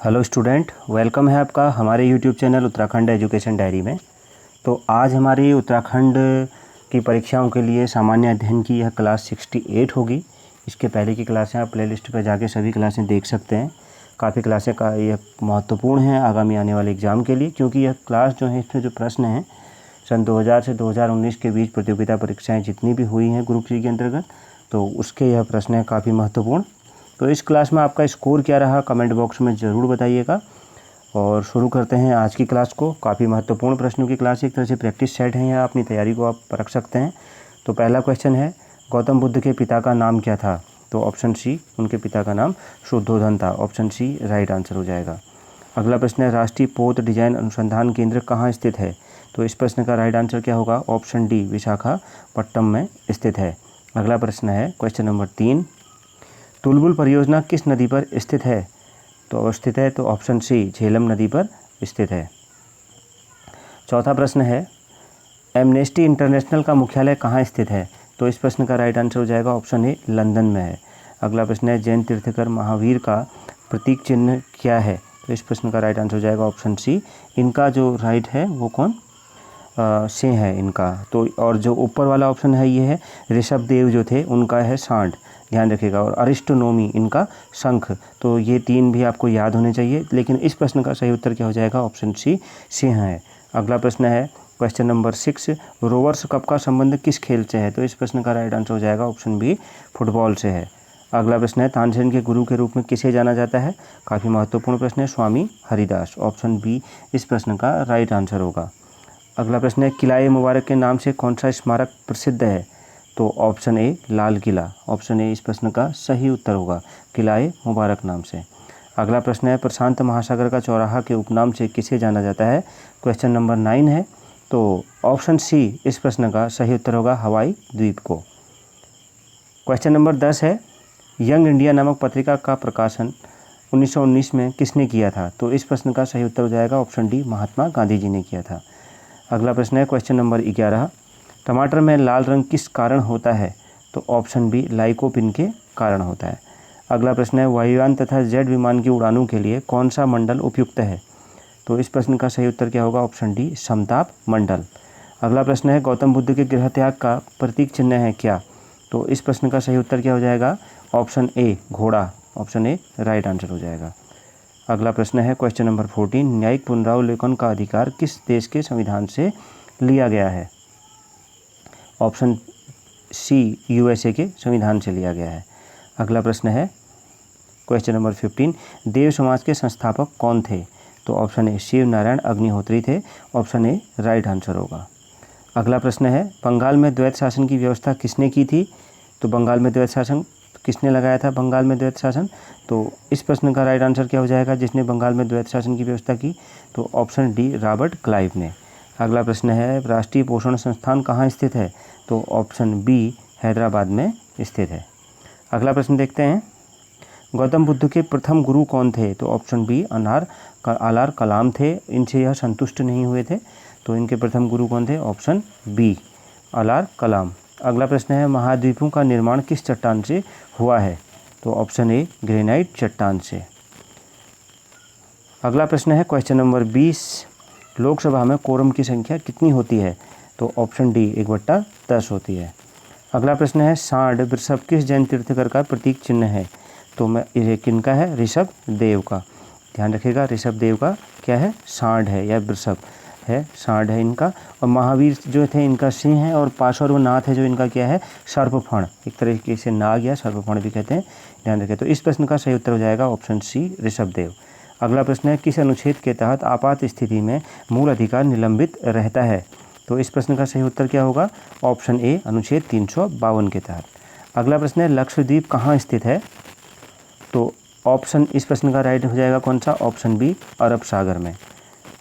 Hello student, welcome है आपका हमारे YouTube channel Uttarakhand education diary में। तो आज हमारी उत्तराखंड की परीक्षाओं के लिए सामान्य अध्ययन की यह क्लास 68 होगी। इसके पहले की क्लासें आप प्लेलिस्ट पर जाके सभी क्लासें देख सकते हैं। काफ़ी क्लासें का यह महत्वपूर्ण है आगामी आने वाले एग्ज़ाम के लिए, क्योंकि यह क्लास जो है इसमें जो प्रश्न हैं सन 2000 से 2019 के बीच प्रतियोगिता परीक्षाएँ जितनी भी हुई हैं ग्रुप सी के अंतर्गत, तो उसके यह प्रश्न हैं काफ़ी महत्वपूर्ण। तो इस क्लास में आपका स्कोर क्या रहा कमेंट बॉक्स में ज़रूर बताइएगा। और शुरू करते हैं आज की क्लास को। काफ़ी महत्वपूर्ण प्रश्नों की क्लास, एक तरह से प्रैक्टिस सेट है, या अपनी तैयारी को आप रख सकते हैं। तो पहला क्वेश्चन है, गौतम बुद्ध के पिता का नाम क्या था? तो ऑप्शन सी, उनके पिता का नाम शुद्धोधन था। ऑप्शन सी राइट आंसर हो जाएगा। अगला प्रश्न है, राष्ट्रीय पोत डिजाइन अनुसंधान केंद्र कहाँ स्थित है? तो इस प्रश्न का राइट आंसर क्या होगा? ऑप्शन डी, विशाखापट्टनम में स्थित है। अगला प्रश्न है क्वेश्चन नंबर 3, तुलबुल परियोजना किस नदी पर स्थित है? तो ऑप्शन सी, झेलम नदी पर स्थित है। चौथा प्रश्न है, एमनेस्टी इंटरनेशनल का मुख्यालय कहाँ स्थित है? तो इस प्रश्न का राइट आंसर हो जाएगा ऑप्शन ए, लंदन में है। अगला प्रश्न है, जैन तीर्थकर महावीर का प्रतीक चिन्ह क्या है? तो इस प्रश्न का राइट आंसर हो जाएगा ऑप्शन सी। इनका जो राइट है वो कौन सिंह है इनका। तो और जो ऊपर वाला ऑप्शन है ये है ऋषभ देव जो थे उनका है सांड, ध्यान रखिएगा। और अरिस्टोनोमी इनका शंख। तो ये तीन भी आपको याद होने चाहिए, लेकिन इस प्रश्न का सही उत्तर क्या हो जाएगा? ऑप्शन सी, सिंह है। अगला प्रश्न है क्वेश्चन नंबर 6, रोवर्स कप का संबंध किस खेल से है? तो इस प्रश्न का राइट आंसर हो जाएगा ऑप्शन बी, फुटबॉल से है। अगला प्रश्न है, तानसेन के गुरु के रूप में किसे जाना जाता है? काफ़ी महत्वपूर्ण प्रश्न है, स्वामी हरिदास। ऑप्शन बी इस प्रश्न का राइट आंसर होगा। अगला प्रश्न है, किला ए मुबारक के नाम से कौन सा स्मारक प्रसिद्ध है? तो option A, Lal Qila. Option A इस प्रश्न का सही उत्तर होगा, किला ए मुबारक नाम से। अगला प्रश्न है, प्रशांत महासागर का चौराहा के उपनाम से किसे जाना जाता है? क्वेश्चन नंबर 9 है। तो ऑप्शन सी इस प्रश्न का सही उत्तर होगा, हवाई द्वीप को। क्वेश्चन नंबर 10 है, यंग इंडिया नामक पत्रिका का प्रकाशन 1919 में किसने किया था? तो इस प्रश्न का सही उत्तर हो जाएगा ऑप्शन डी, महात्मा गांधी जी ने किया था। अगला प्रश्न है क्वेश्चन नंबर 11, टमाटर में लाल रंग किस कारण होता है? तो ऑप्शन बी, लाइकोपिन के कारण होता है। अगला प्रश्न है, वायुयान तथा जेट विमान की उड़ानों के लिए कौन सा मंडल उपयुक्त है? तो इस प्रश्न का सही उत्तर क्या होगा? ऑप्शन डी, समताप मंडल। अगला प्रश्न है, गौतम बुद्ध के गृह त्याग का प्रतीक चिन्ह है क्या? तो इस प्रश्न का सही उत्तर क्या हो जाएगा? ऑप्शन ए, घोड़ा। ऑप्शन ए राइट आंसर हो जाएगा। अगला प्रश्न है क्वेश्चन नंबर 14, न्यायिक पुनरावलोकन का अधिकार किस देश के संविधान से लिया गया है? ऑप्शन सी, यूएसए के संविधान से लिया गया है। अगला प्रश्न है क्वेश्चन नंबर 15, देव समाज के संस्थापक कौन थे? तो ऑप्शन ए, शिव नारायण अग्निहोत्री थे। ऑप्शन ए राइट आंसर होगा। अगला प्रश्न है, बंगाल में द्वैत शासन की व्यवस्था किसने की थी? तो बंगाल में द्वैत शासन किसने लगाया था? बंगाल में द्वैत शासन। तो इस प्रश्न का राइट आंसर क्या हो जाएगा, जिसने बंगाल में द्वैत शासन की व्यवस्था की? तो ऑप्शन डी, रॉबर्ट क्लाइव ने। अगला प्रश्न है, राष्ट्रीय पोषण संस्थान कहाँ स्थित है? तो ऑप्शन बी, हैदराबाद में स्थित है। अगला प्रश्न देखते हैं, गौतम बुद्ध के प्रथम गुरु कौन थे? तो ऑप्शन बी, आलार कलाम थे। इनसे यह संतुष्ट नहीं हुए थे, तो इनके प्रथम गुरु कौन थे? ऑप्शन बी, आलार कलाम। अगला प्रश्न है, महाद्वीपों का निर्माण किस चट्टान से हुआ है? तो ऑप्शन ए, ग्रेनाइट चट्टान से। अगला प्रश्न है क्वेश्चन नंबर 20, लोकसभा में कोरम की संख्या कितनी होती है? तो ऑप्शन डी, 1/10 होती है। अगला प्रश्न है, सांड वृषभ किस जैन तीर्थकर का प्रतीक चिन्ह है? तो ये किनका है? ऋषभ देव का। ध्यान रखिएगा, ऋषभ देव का क्या है? सांड है या वृषभ है, सांड है इनका। और महावीर जो थे इनका सिंह है, और पार्श्वनाथ है जो इनका क्या है? सर्पफण। एक तरीके से नाग या सर्पफण भी कहते हैं, ध्यान रखें। तो इस प्रश्न का सही उत्तर हो जाएगा ऑप्शन सी, ऋषभ देव। अगला प्रश्न है, किस अनुच्छेद के तहत आपात स्थिति में मूल अधिकार निलंबित रहता है? तो इस प्रश्न का सही उत्तर क्या होगा? ऑप्शन ए, अनुच्छेद 352 के तहत। अगला प्रश्न है, लक्षद्वीप कहाँ स्थित है? तो ऑप्शन इस प्रश्न का राइट हो जाएगा कौन सा? ऑप्शन बी, अरब सागर में।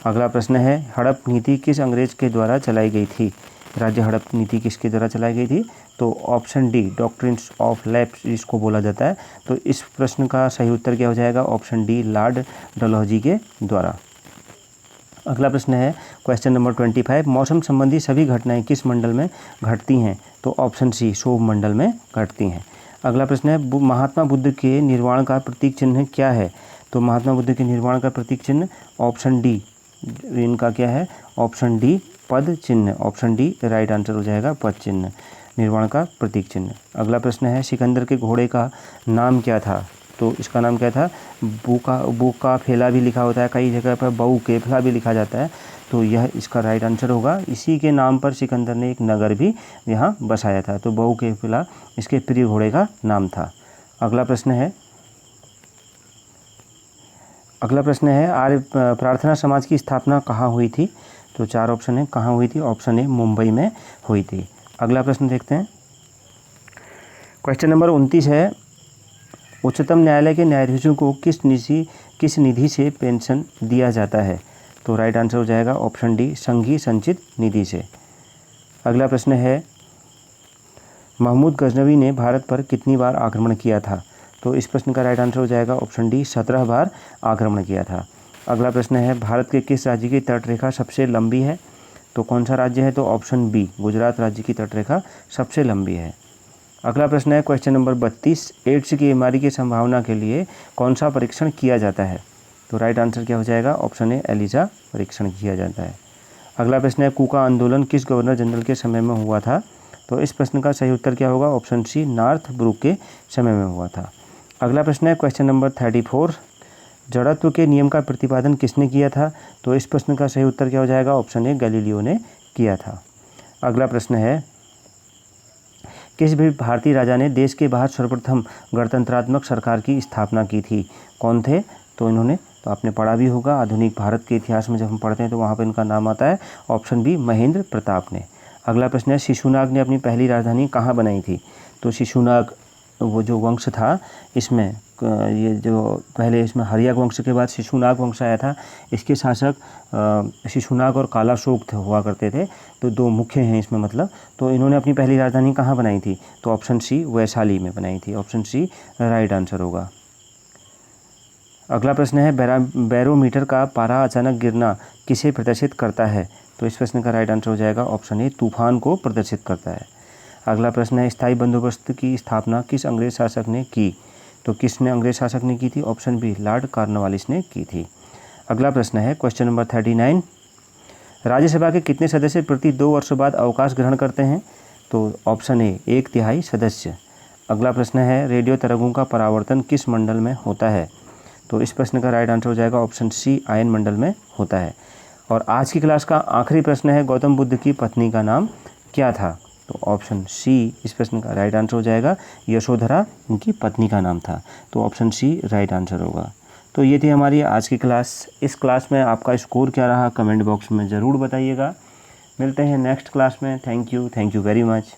अगला प्रश्न है, हड़प नीति किस अंग्रेज के द्वारा चलाई गई थी? राज्य हड़प नीति किसके द्वारा चलाई गई थी? तो option D, doctrines of lapse इसको बोला जाता है। तो इस प्रश्न का सही उत्तर क्या हो जाएगा? ऑप्शन डी, लॉर्ड डलहौजी के द्वारा। अगला प्रश्न है क्वेश्चन नंबर 25, मौसम संबंधी सभी घटनाएं किस मंडल में घटती हैं? तो ऑप्शन सी, शोभ मंडल में घटती हैं। अगला प्रश्न है, महात्मा बुद्ध के निर्वाण का प्रतीक चिन्ह क्या है? तो महात्मा बुद्ध के निर्वाण का प्रतीक चिन्ह ऑप्शन डी, इनका क्या है, ऑप्शन डी पद चिन्ह, ऑप्शन डी राइट आंसर हो जाएगा, पद चिन्ह निर्वाण का प्रतीक चिन्ह। अगला प्रश्न है सिकंदर के घोड़े का नाम क्या था, तो इसका नाम क्या था, बुका फेला भी लिखा होता है, कई जगह पर बऊ केफला भी लिखा जाता है, तो यह इसका राइट आंसर होगा। इसी के नाम पर सिकंदर ने एक नगर भी यहाँ बसाया था, तो बऊ केफला इसके प्रिय घोड़े का नाम था। अगला प्रश्न है आर्य प्रार्थना समाज की स्थापना कहाँ हुई थी, तो 4 ऑप्शन है, कहाँ हुई थी, ऑप्शन ए मुंबई में हुई थी। अगला प्रश्न देखते हैं, क्वेश्चन नंबर 29 है, उच्चतम न्यायालय के न्यायाधीशों को किस निधि से पेंशन दिया जाता है, तो राइट आंसर हो जाएगा ऑप्शन डी संघीय संचित निधि से। अगला प्रश्न है, महमूद गजनवी ने भारत पर कितनी बार आक्रमण किया था, तो इस प्रश्न का राइट आंसर हो जाएगा ऑप्शन डी 17 बार आक्रमण किया था। अगला प्रश्न है, भारत के किस राज्य की तटरेखा सबसे लंबी है, तो कौन सा राज्य है, तो ऑप्शन बी गुजरात राज्य की तटरेखा सबसे लंबी है। अगला प्रश्न है क्वेश्चन नंबर 32, एड्स की बीमारी की संभावना के लिए कौन सा परीक्षण किया जाता है, तो राइट आंसर क्या हो जाएगा, ऑप्शन ए एलिजा परीक्षण किया जाता है। अगला प्रश्न है, कूका आंदोलन किस गवर्नर जनरल के समय में हुआ था, तो इस प्रश्न का सही उत्तर क्या होगा, ऑप्शन सी नॉर्थ ब्रुक के समय में हुआ था। अगला प्रश्न है क्वेश्चन नंबर 34, जड़त्व के नियम का प्रतिपादन किसने किया था, तो इस प्रश्न का सही उत्तर क्या हो जाएगा, ऑप्शन ए गैलीलियो ने किया था। अगला प्रश्न है, किस भी भारतीय राजा ने देश के बाहर सर्वप्रथम गणतंत्रात्मक सरकार की स्थापना की थी, कौन थे, तो इन्होंने, तो आपने पढ़ा भी होगा आधुनिक भारत के इतिहास में जब हम पढ़ते हैं तो वहाँ पर इनका नाम आता है, ऑप्शन बी महेंद्र प्रताप ने। अगला प्रश्न है, शिशुनाग ने अपनी पहली राजधानी कहाँ बनाई थी, तो शिशुनाग वो जो वंश था इसमें ये जो पहले इसमें हर्यक वंश के बाद शिशुनाग वंश आया था, इसके शासक शिशुनाग और कालाशोक हुआ करते थे, तो 2 मुख्य हैं इसमें मतलब। तो इन्होंने अपनी पहली राजधानी कहाँ बनाई थी, तो ऑप्शन सी वैशाली में बनाई थी, ऑप्शन सी राइट आंसर होगा। अगला प्रश्न है, बैरोमीटर का पारा अचानक गिरना किसे प्रदर्शित करता है, तो इस प्रश्न का राइट आंसर हो जाएगा ऑप्शन ए तूफान को प्रदर्शित करता है। अगला प्रश्न है, स्थायी बंदोबस्त की स्थापना किस अंग्रेज शासक ने की, तो किसने अंग्रेज शासक ने की थी, ऑप्शन बी लॉर्ड कॉर्नवालिस ने की थी। अगला प्रश्न है क्वेश्चन नंबर 39, राज्यसभा के कितने सदस्य प्रति 2 वर्षों बाद अवकाश ग्रहण करते हैं, तो ऑप्शन ए 1/3 सदस्य। अगला प्रश्न है, रेडियो तरंगों का परावर्तन किस मंडल में होता है, तो इस प्रश्न का राइट आंसर हो जाएगा ऑप्शन सी आयन मंडल में होता है। और आज की क्लास का आखिरी प्रश्न है, गौतम बुद्ध की पत्नी का नाम क्या था, तो ऑप्शन सी इस प्रश्न का राइट आंसर हो जाएगा, यशोधरा उनकी पत्नी का नाम था, तो ऑप्शन सी राइट आंसर होगा। तो ये थी हमारी आज की क्लास। इस क्लास में आपका स्कोर क्या रहा कमेंट बॉक्स में ज़रूर बताइएगा। मिलते हैं नेक्स्ट क्लास में। Thank you very much.